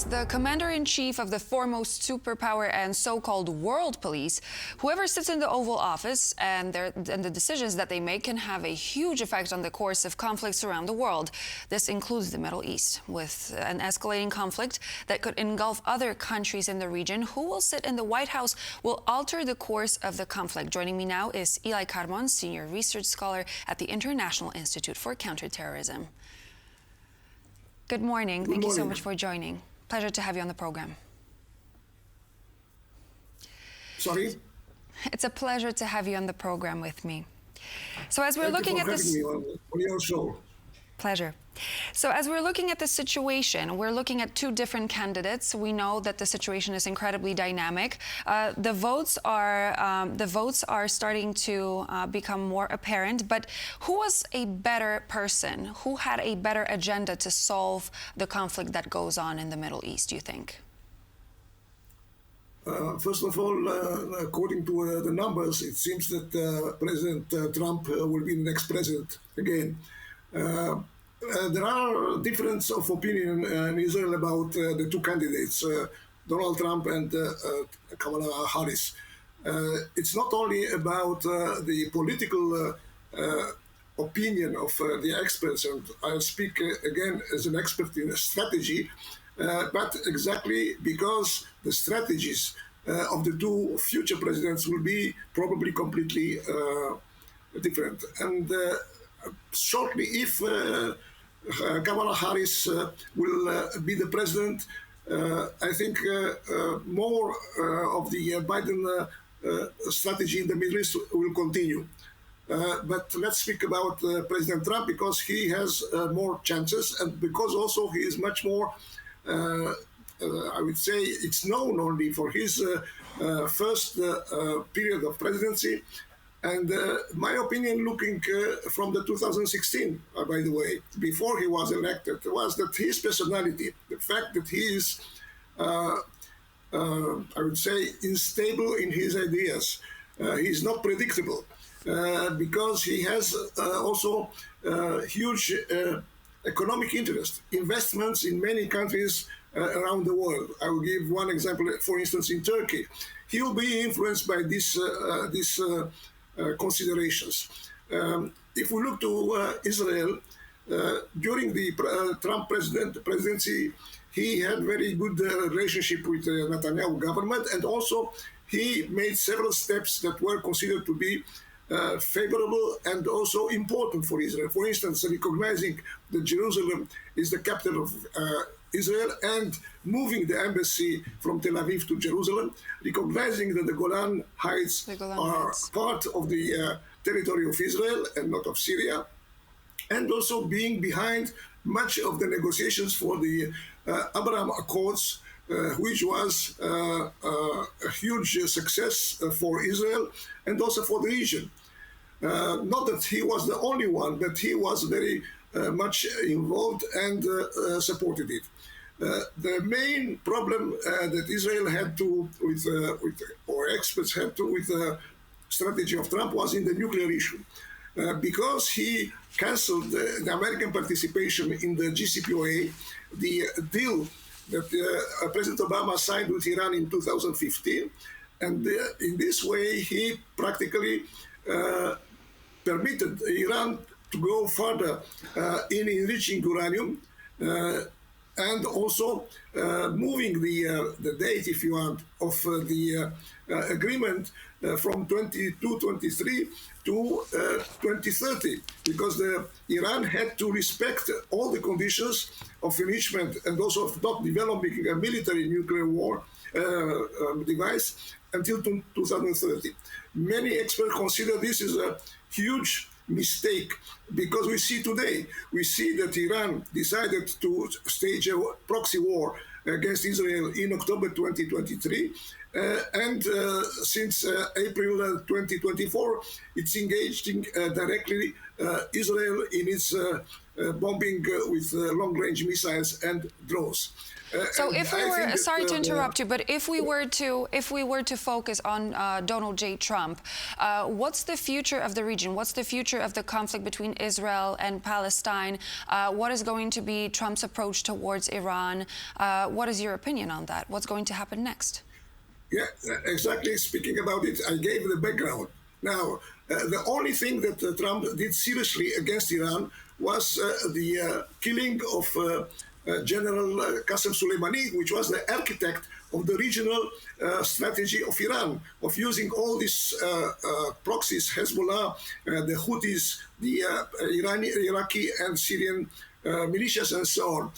the commander-in-chief of the foremost superpower and so-called world police, whoever sits in the Oval Office and the decisions that they make can have a huge effect on the course of conflicts around the world. This includes the Middle East, with an escalating conflict that could engulf other countries in the region. Who will sit in the White House will alter the course of the conflict. Joining me now is Ely Karmon, senior research scholar at the International Institute for Counter-Terrorism. Good morning. Thank you so much for joining. Pleasure to have you on the program. Sorry? It's a pleasure to have you on the program with me. So as we're looking at this... Thank you for having me on your show. Pleasure. So as we're looking at the situation, we're looking at two different candidates. We know that the situation is incredibly dynamic. The votes are starting to become more apparent. But who was a better person? Who had a better agenda to solve the conflict that goes on in the Middle East, do you think? First of all, according to the numbers, it seems that President Trump will be the next president again. There are differences of opinion in Israel about the two candidates, Donald Trump and Kamala Harris. It's not only about the political opinion of the experts, and I'll speak again as an expert in strategy, but exactly because the strategies of the two future presidents will be probably completely different. And shortly, if Kamala Harris will be the president, I think more of the Biden strategy in the Middle East will continue. But let's speak about President Trump, because he has more chances, and because also he is much more, I would say, it's known only for his first period of presidency. And my opinion, looking from the 2016, by the way, before he was elected, was that his personality, the fact that he is, I would say, unstable in his ideas, he's not predictable, because he has also huge economic interest, investments in many countries around the world. I will give one example, for instance, in Turkey. He will be influenced by this considerations. If we look to Israel, during the Trump presidency, he had very good relationship with the Netanyahu government, and also he made several steps that were considered to be favorable and also important for Israel. For instance, recognizing that Jerusalem is the capital of Israel and moving the embassy from Tel Aviv to Jerusalem, recognizing that the Golan Heights are part of the territory of Israel and not of Syria, and also being behind much of the negotiations for the Abraham Accords, which was a huge success for Israel and also for the region. Not that he was the only one, but he was very much involved and supported it. The main problem that Israel had to, or experts had to, with the strategy of Trump was in the nuclear issue, because he canceled the American participation in the JCPOA, the deal that President Obama signed with Iran in 2015, and in this way he practically permitted Iran to go further in enriching uranium, and also moving the date, if you want, of the agreement from 22-23 to 2030, because Iran had to respect all the conditions of enrichment and also of not developing a military nuclear war device until 2030. Many experts consider this is a huge mistake, because we see that Iran decided to stage a proxy war against Israel in October 2023, and since April 2024, it's engaging directly Israel in its bombing with long-range missiles and drones. So And if we I were, think that, sorry to interrupt you, but if we were to focus on Donald J. Trump, what's the future of the region? What's the future of the conflict between Israel and Palestine? What is going to be Trump's approach towards Iran? What is your opinion on that? What's going to happen next? Yeah, exactly. Speaking about it, I gave the background. Now, the only thing that Trump did seriously against Iran was the killing of General Qasem Soleimani, which was the architect of the regional strategy of Iran, of using all these proxies, Hezbollah, the Houthis, the Iraqi and Syrian militias, and so on.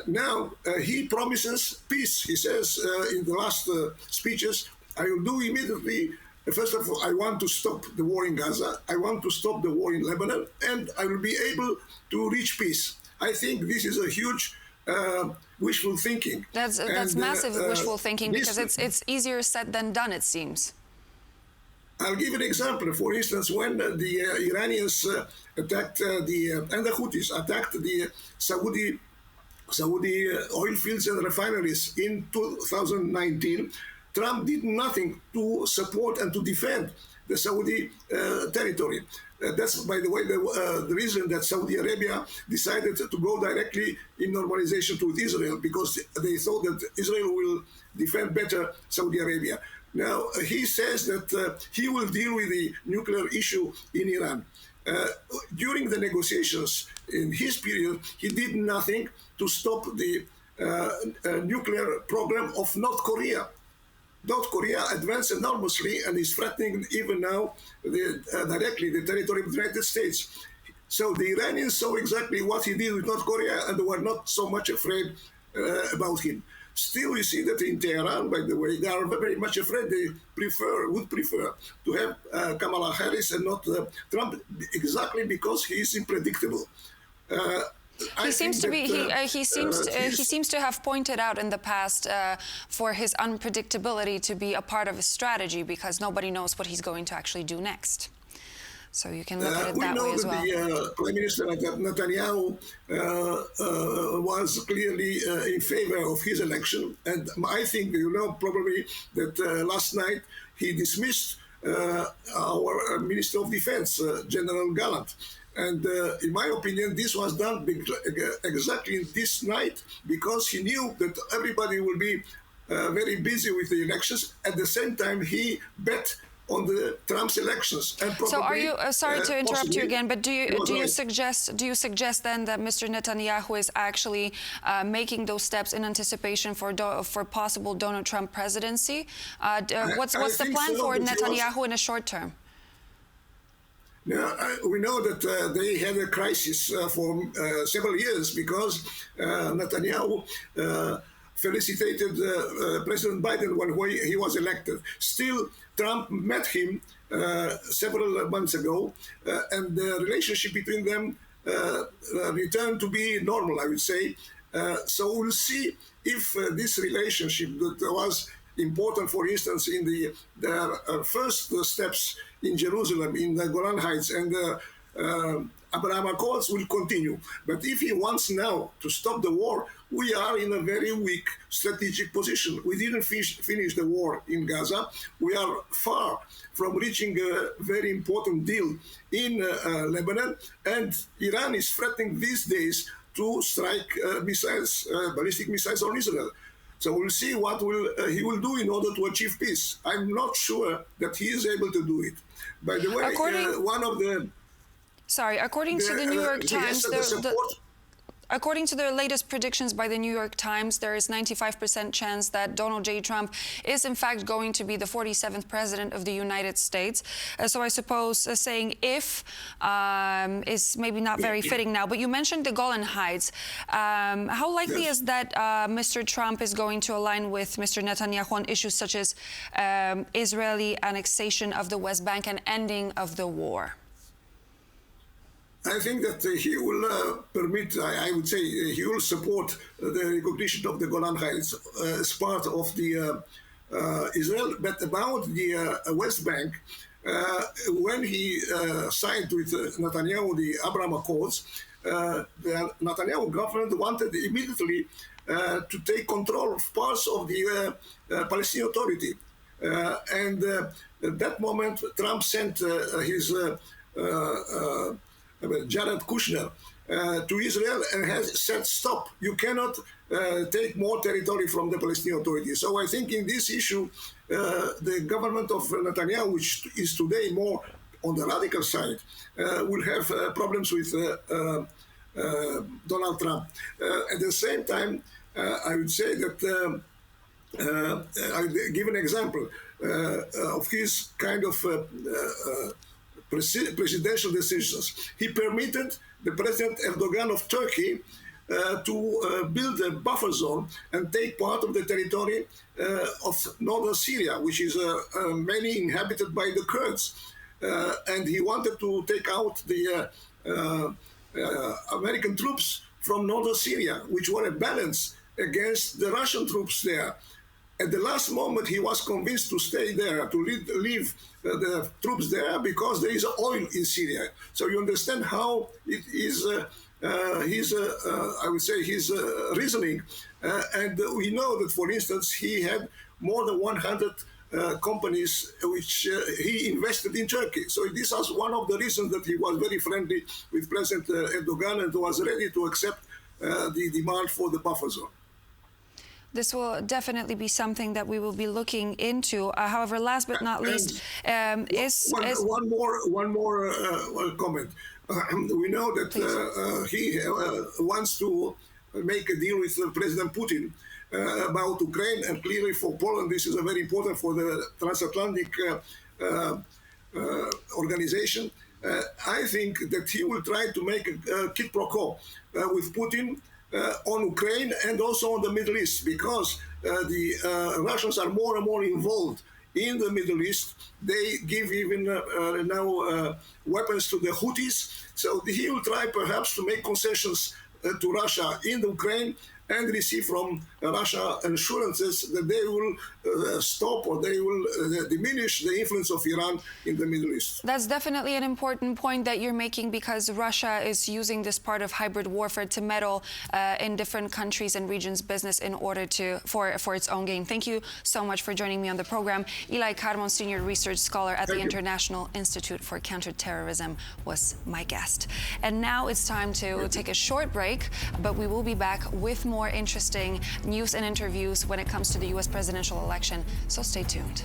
Now, he promises peace. He says in the last speeches, I will do immediately. First of all, I want to stop the war in Gaza. I want to stop the war in Lebanon, and I will be able to reach peace. I think this is a huge wishful thinking. That's massive wishful thinking, because it's easier said than done, it seems. I'll give an example. For instance, when the Iranians attacked and the Houthis attacked the Saudi oil fields and refineries in 2019, Trump did nothing to support and to defend the Saudi territory. That's, by the way, the reason that Saudi Arabia decided to go directly in normalization with Israel, because they thought that Israel will defend better Saudi Arabia. Now, he says that he will deal with the nuclear issue in Iran. During the negotiations in his period, he did nothing to stop the nuclear program of North Korea. North Korea advanced enormously and is threatening even now directly the territory of the United States. So the Iranians saw exactly what he did with North Korea, and they were not so much afraid about him. Still, we see that in Tehran, by the way, they are very much afraid. They would prefer to have Kamala Harris and not Trump, exactly because he is unpredictable. He seems to have pointed out in the past for his unpredictability to be a part of a strategy, because nobody knows what he's going to actually do next. So you can look at it that way as well. We know that the Prime Minister Netanyahu was clearly in favor of his election, and I think you know probably that last night he dismissed our Minister of Defense, General Gallant. And in my opinion, this was done exactly this night because he knew that everybody will be very busy with the elections. At the same time, he bet on the Trump's elections. And probably, so are you, sorry to interrupt you again, but do you suggest then that Mr. Netanyahu is actually making those steps in anticipation for possible Donald Trump presidency? What's the plan for Netanyahu in a short term? Now, we know that they had a crisis for several years because Netanyahu felicitated President Biden when he was elected. Still, Trump met him several months ago, and the relationship between them returned to be normal, I would say. So we'll see if this relationship that was important, for instance, in the first steps in Jerusalem, in the Golan Heights and the Abraham Accords will continue. But if he wants now to stop the war, we are in a very weak strategic position. We didn't finish the war in Gaza. We are far from reaching a very important deal in Lebanon, and Iran is threatening these days to strike missiles, ballistic missiles on Israel. So we'll see what he will do in order to achieve peace. I'm not sure that he is able to do it. By the way, one of the... Sorry, according to the New York Times, according to the latest predictions by the New York Times, there is 95% chance that Donald J. Trump is in fact going to be the 47th president of the United States. So I suppose saying if is maybe not very fitting now. But you mentioned the Golan Heights. How likely is that Mr. Trump is going to align with Mr. Netanyahu on issues such as Israeli annexation of the West Bank and ending of the war? I think that he will permit, I would say, he will support the recognition of the Golan Heights as part of the Israel, but about the West Bank. When he signed with Netanyahu the Abraham Accords, the Netanyahu government wanted immediately to take control of parts of the Palestinian Authority. And at that moment, Trump sent his Jared Kushner to Israel and has said, stop, you cannot take more territory from the Palestinian Authority. So I think in this issue, the government of Netanyahu, which is today more on the radical side, will have problems with Donald Trump. At the same time, I would say that I'll give an example of his kind of presidential decisions. He permitted the President Erdogan of Turkey to build a buffer zone and take part of the territory of northern Syria, which is mainly inhabited by the Kurds. And he wanted to take out the American troops from northern Syria, which were a balance against the Russian troops there. At the last moment, he was convinced to stay there, to leave the troops there because there is oil in Syria. So you understand how it is I would say, his reasoning. And we know that, for instance, he had more than 100 companies which he invested in Turkey. So this was one of the reasons that he was very friendly with President Erdogan and was ready to accept the demand for the buffer zone. This will definitely be something that we will be looking into. However, last but not least, one more comment. We know that he wants to make a deal with President Putin about Ukraine, and clearly for Poland, this is very important for the transatlantic organization. I think that he will try to make a quid pro quo with Putin on Ukraine and also on the Middle East, because the Russians are more and more involved in the Middle East. They give even now weapons to the Houthis. So he will try perhaps to make concessions to Russia in the Ukraine and receive from Russia assurances that they will stop or they will diminish the influence of Iran in the Middle East. That's definitely an important point that you're making, because Russia is using this part of hybrid warfare to meddle in different countries and regions' business in order for its own gain. Thank you so much for joining me on the program. Ely Karmon, Senior Research Scholar at the International Institute for Counter-Terrorism, was my guest. And now it's time to take a short break, but we will be back with more interesting news and interviews when it comes to the U.S. presidential election, so stay tuned.